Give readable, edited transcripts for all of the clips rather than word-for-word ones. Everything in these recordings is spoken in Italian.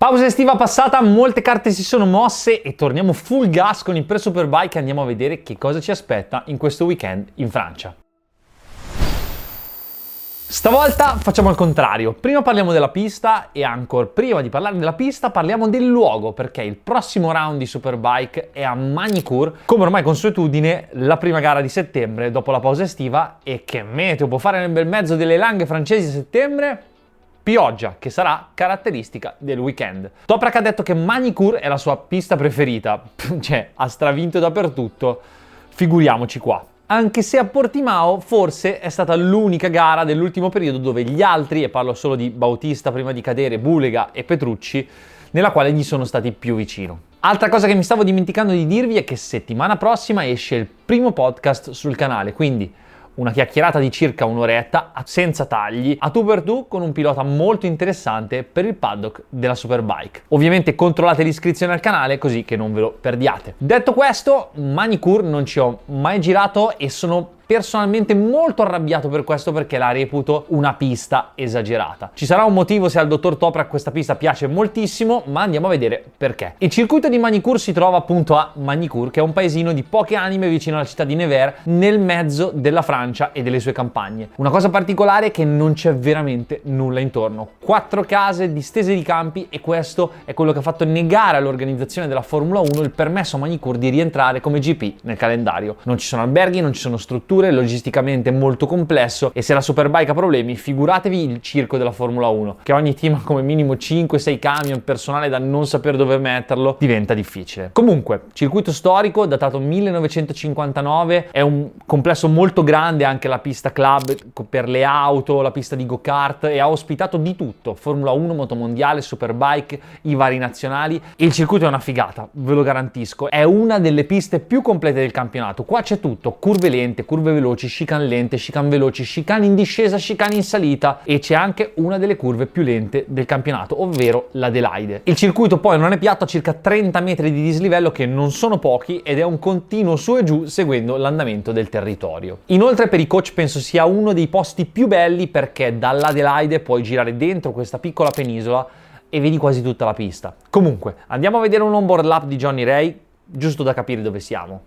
Pausa estiva passata, molte carte si sono mosse e torniamo full gas con il pre-Superbike e andiamo a vedere che cosa ci aspetta in questo weekend in Francia. Stavolta facciamo il contrario, prima parliamo della pista e ancora prima di parlare della pista parliamo del luogo, perché il prossimo round di Superbike è a Magny-Cours, come ormai consuetudine la prima gara di settembre dopo la pausa estiva. E che meteo può fare nel bel mezzo delle Langhe francesi a settembre? Pioggia, che sarà caratteristica del weekend. Toprak ha detto che Magny-Cours è la sua pista preferita, cioè ha stravinto dappertutto, figuriamoci qua. Anche se a Portimao forse è stata l'unica gara dell'ultimo periodo dove gli altri, e parlo solo di Bautista prima di cadere, Bulega e Petrucci, nella quale gli sono stati più vicino. Altra cosa che mi stavo dimenticando di dirvi è che settimana prossima esce il primo podcast sul canale, quindi una chiacchierata di circa un'oretta, senza tagli, a tu per tu, con un pilota molto interessante per il paddock della Superbike. Ovviamente controllate l'iscrizione al canale così che non ve lo perdiate. Detto questo, Magny-Cours non ci ho mai girato e sono personalmente molto arrabbiato per questo, perché la reputo una pista esagerata. Ci sarà un motivo se al dottor Toprak questa pista piace moltissimo, ma andiamo a vedere perché. Il circuito di Magny-Cours si trova appunto a Magny-Cours, che è un paesino di poche anime vicino alla città di Nevers, nel mezzo della Francia e delle sue campagne. Una cosa particolare è che non c'è veramente nulla intorno. 4 case distese di campi, e questo è quello che ha fatto negare all'organizzazione della Formula 1 il permesso a Magny-Cours di rientrare come GP nel calendario. Non ci sono alberghi, non ci sono strutture, logisticamente molto complesso, e se la Superbike ha problemi, figuratevi il circo della Formula 1, che ogni team ha come minimo 5-6 camion, personale da non sapere dove metterlo, diventa difficile. Comunque, circuito storico datato 1959, è un complesso molto grande, anche la pista club per le auto, la pista di go-kart, e ha ospitato di tutto: Formula 1, motomondiale, Superbike, i vari nazionali. Il circuito è una figata, ve lo garantisco, è una delle piste più complete del campionato. Qua c'è tutto: curve lente, curve veloci, chicane lente, chicane veloci, chicane in discesa, chicane in salita, e c'è anche una delle curve più lente del campionato, ovvero l'Adelaide. Il circuito poi non è piatto, ha circa 30 metri di dislivello, che non sono pochi, ed è un continuo su e giù seguendo l'andamento del territorio. Inoltre per i coach penso sia uno dei posti più belli, perché dall'Adelaide puoi girare dentro questa piccola penisola e vedi quasi tutta la pista. Comunque, andiamo a vedere un onboard lap di Johnny Ray, giusto da capire dove siamo.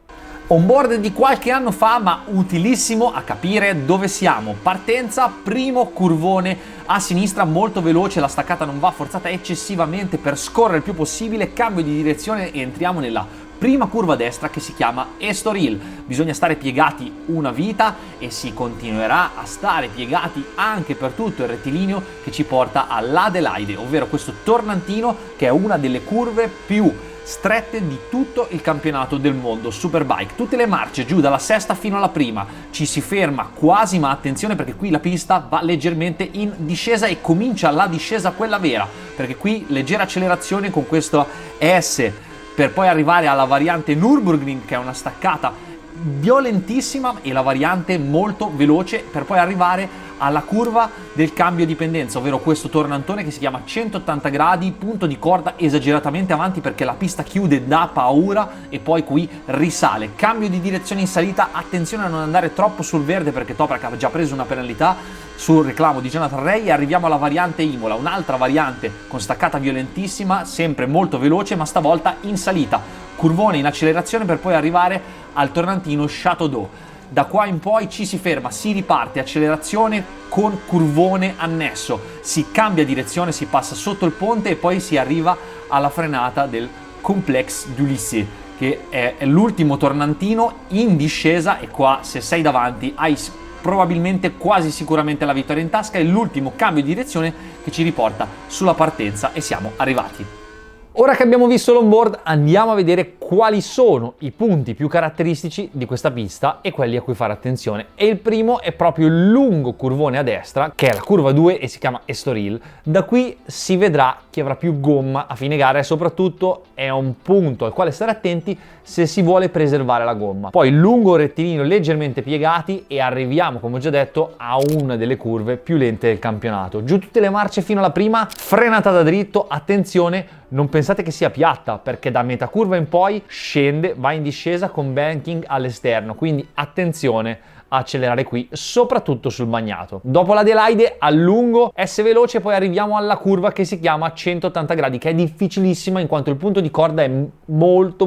Onboard di qualche anno fa, ma utilissimo a capire dove siamo. Partenza, primo curvone a sinistra molto veloce, la staccata non va forzata eccessivamente per scorrere il più possibile, cambio di direzione e entriamo nella prima curva a destra, che si chiama Estoril. Bisogna stare piegati una vita e si continuerà a stare piegati anche per tutto il rettilineo che ci porta all'Adelaide, ovvero questo tornantino che è una delle curve più strette di tutto il campionato del mondo Superbike. Tutte le marce giù dalla sesta fino alla prima, ci si ferma quasi, ma attenzione perché qui la pista va leggermente in discesa e comincia la discesa quella vera, perché qui leggera accelerazione con questo ES per poi arrivare alla variante Nürburgring, che è una staccata violentissima, e la variante molto veloce per poi arrivare alla curva del cambio di pendenza, ovvero questo tornantone che si chiama 180 gradi, punto di corda esageratamente avanti perché la pista chiude da paura e poi qui risale. Cambio di direzione in salita, attenzione a non andare troppo sul verde perché Toprak ha già preso una penalità sul reclamo di Jonathan Ray, e arriviamo alla variante Imola, un'altra variante con staccata violentissima, sempre molto veloce ma stavolta in salita. Curvone in accelerazione per poi arrivare al tornantino Château d'Eau. Da qua in poi ci si ferma, si riparte, accelerazione con curvone annesso, si cambia direzione, si passa sotto il ponte e poi si arriva alla frenata del Complexe du Lycée, che è l'ultimo tornantino in discesa, e qua se sei davanti hai probabilmente quasi sicuramente la vittoria in tasca. È l'ultimo cambio di direzione che ci riporta sulla partenza e siamo arrivati. Ora che abbiamo visto l'onboard, andiamo a vedere quali sono i punti più caratteristici di questa pista e quelli a cui fare attenzione. E il primo è proprio il lungo curvone a destra, che è la curva 2 e si chiama Estoril. Da qui si vedrà chi avrà più gomma a fine gara, e soprattutto è un punto al quale stare attenti se si vuole preservare la gomma. Poi lungo rettilineo, leggermente piegati, e arriviamo, come ho già detto, a una delle curve più lente del campionato. Giù tutte le marce fino alla prima, frenata da dritto, attenzione, non pensate che sia piatta, perché da metà curva in poi scende, va in discesa con banking all'esterno, quindi attenzione accelerare qui, soprattutto sul bagnato. Dopo l'Adelaide a lungo S veloce, poi arriviamo alla curva che si chiama 180 gradi, che è difficilissima in quanto il punto di corda è molto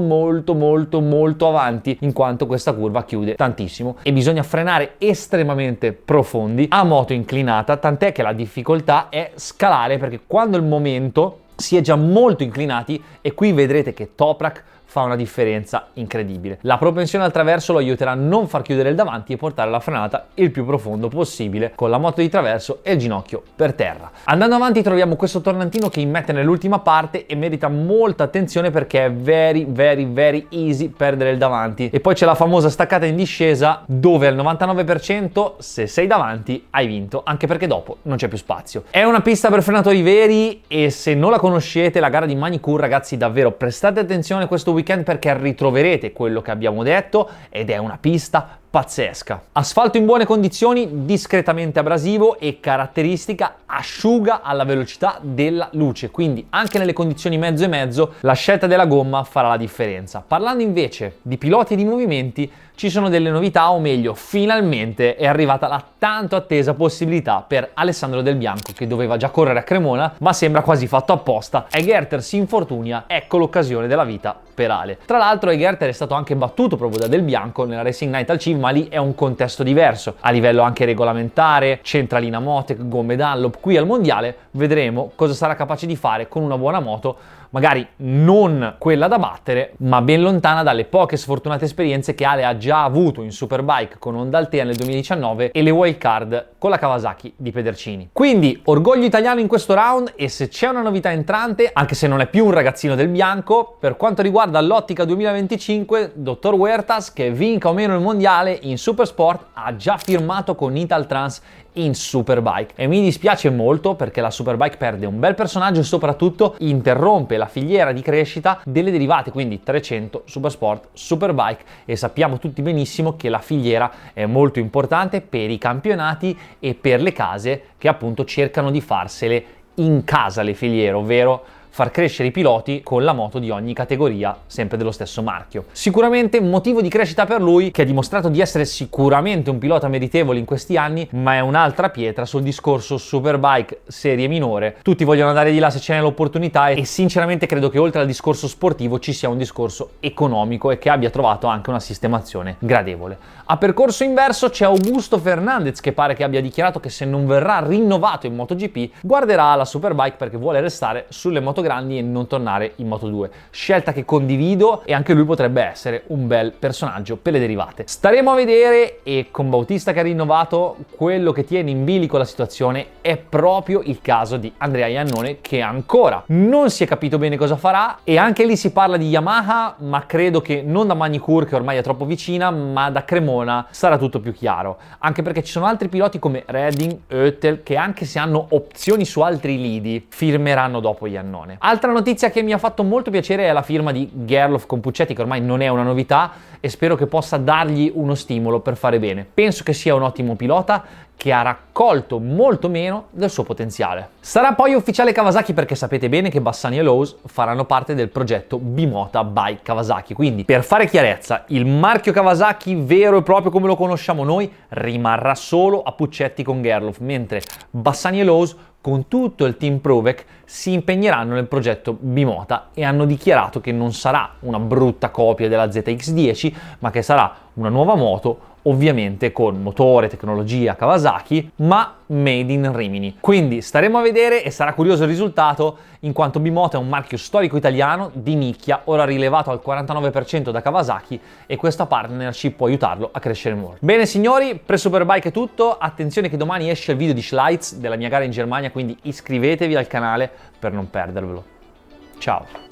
avanti, in quanto questa curva chiude tantissimo e bisogna frenare estremamente profondi a moto inclinata, tant'è che la difficoltà è scalare, perché quando il momento si è già molto inclinati, e qui vedrete che Toprak fa una differenza incredibile. La propensione al traverso lo aiuterà a non far chiudere il davanti e portare la frenata il più profondo possibile con la moto di traverso e il ginocchio per terra. Andando avanti troviamo questo tornantino che immette nell'ultima parte e merita molta attenzione perché è very easy perdere il davanti. E poi c'è la famosa staccata in discesa dove al 99% se sei davanti hai vinto, anche perché dopo non c'è più spazio. È una pista per frenatori veri e se non la conoscete, la gara di Magny-Cours, ragazzi, davvero prestate attenzione questo weekend perché ritroverete quello che abbiamo detto ed è una pista pazzesca. Asfalto in buone condizioni, discretamente abrasivo e caratteristica asciuga alla velocità della luce, quindi anche nelle condizioni mezzo e mezzo la scelta della gomma farà la differenza. Parlando invece di piloti e di movimenti, ci sono delle novità, o meglio, finalmente è arrivata la tanto attesa possibilità per Alessandro Del Bianco, che doveva già correre a Cremona, ma sembra quasi fatto apposta. Egerter si infortunia, ecco l'occasione della vita per Ale. Tra l'altro Egerter è stato anche battuto proprio da Del Bianco nella Racing Night al CIV, ma lì è un contesto diverso, a livello anche regolamentare, centralina Motec, gomme Dunlop. Qui al mondiale vedremo cosa sarà capace di fare con una buona moto, magari non quella da battere, ma ben lontana dalle poche sfortunate esperienze che Ale ha già avuto in Superbike con Honda Altea nel 2019 e le wildcard con la Kawasaki di Pedercini. Quindi orgoglio italiano in questo round, e se c'è una novità entrante, anche se non è più un ragazzino Del Bianco, per quanto riguarda l'ottica 2025, Dottor Huertas, che vinca o meno il mondiale in Supersport, ha già firmato con Italtrans in Superbike e mi dispiace molto perché la Superbike perde un bel personaggio e soprattutto interrompe la filiera di crescita delle derivate, quindi 300, Supersport, Superbike, e sappiamo tutti benissimo che la filiera è molto importante per i campionati e per le case che appunto cercano di farsele in casa le filiere, ovvero far crescere i piloti con la moto di ogni categoria, sempre dello stesso marchio. Sicuramente un motivo di crescita per lui, che ha dimostrato di essere sicuramente un pilota meritevole in questi anni, ma è un'altra pietra sul discorso Superbike serie minore. Tutti vogliono andare di là se ce n'è l'opportunità e sinceramente credo che oltre al discorso sportivo ci sia un discorso economico e che abbia trovato anche una sistemazione gradevole. A percorso inverso c'è Augusto Fernandez, che pare che abbia dichiarato che se non verrà rinnovato in MotoGP guarderà la Superbike perché vuole restare sulle moto grandi e non tornare in Moto2, scelta che condivido, e anche lui potrebbe essere un bel personaggio per le derivate. Staremo a vedere, e con Bautista che ha rinnovato, quello che tiene in bilico la situazione è proprio il caso di Andrea Iannone, che ancora non si è capito bene cosa farà, e anche lì si parla di Yamaha, ma credo che non da Magny-Cours, che ormai è troppo vicina, ma da Cremona sarà tutto più chiaro, anche perché ci sono altri piloti come Redding, Oetel, che anche se hanno opzioni su altri lidi firmeranno dopo Iannone. Altra notizia che mi ha fatto molto piacere è la firma di Gerloff con Puccetti, che ormai non è una novità, e spero che possa dargli uno stimolo per fare bene. Penso che sia un ottimo pilota che ha raccolto molto meno del suo potenziale. Sarà poi ufficiale Kawasaki, perché sapete bene che Bassani e Lowe's faranno parte del progetto Bimota by Kawasaki, quindi per fare chiarezza il marchio Kawasaki vero e proprio come lo conosciamo noi rimarrà solo a Puccetti con Gerloff, mentre Bassani e Lowe's con tutto il team Provec si impegneranno nel progetto Bimota e hanno dichiarato che non sarà una brutta copia della ZX10, ma che sarà una nuova moto, ovviamente con motore, tecnologia Kawasaki, ma made in Rimini. Quindi staremo a vedere e sarà curioso il risultato, in quanto Bimota è un marchio storico italiano di nicchia, ora rilevato al 49% da Kawasaki, e questa partnership può aiutarlo a crescere molto. Bene signori, per Superbike è tutto. Attenzione che domani esce il video di Schleitz della mia gara in Germania, quindi iscrivetevi al canale per non perdervelo. Ciao!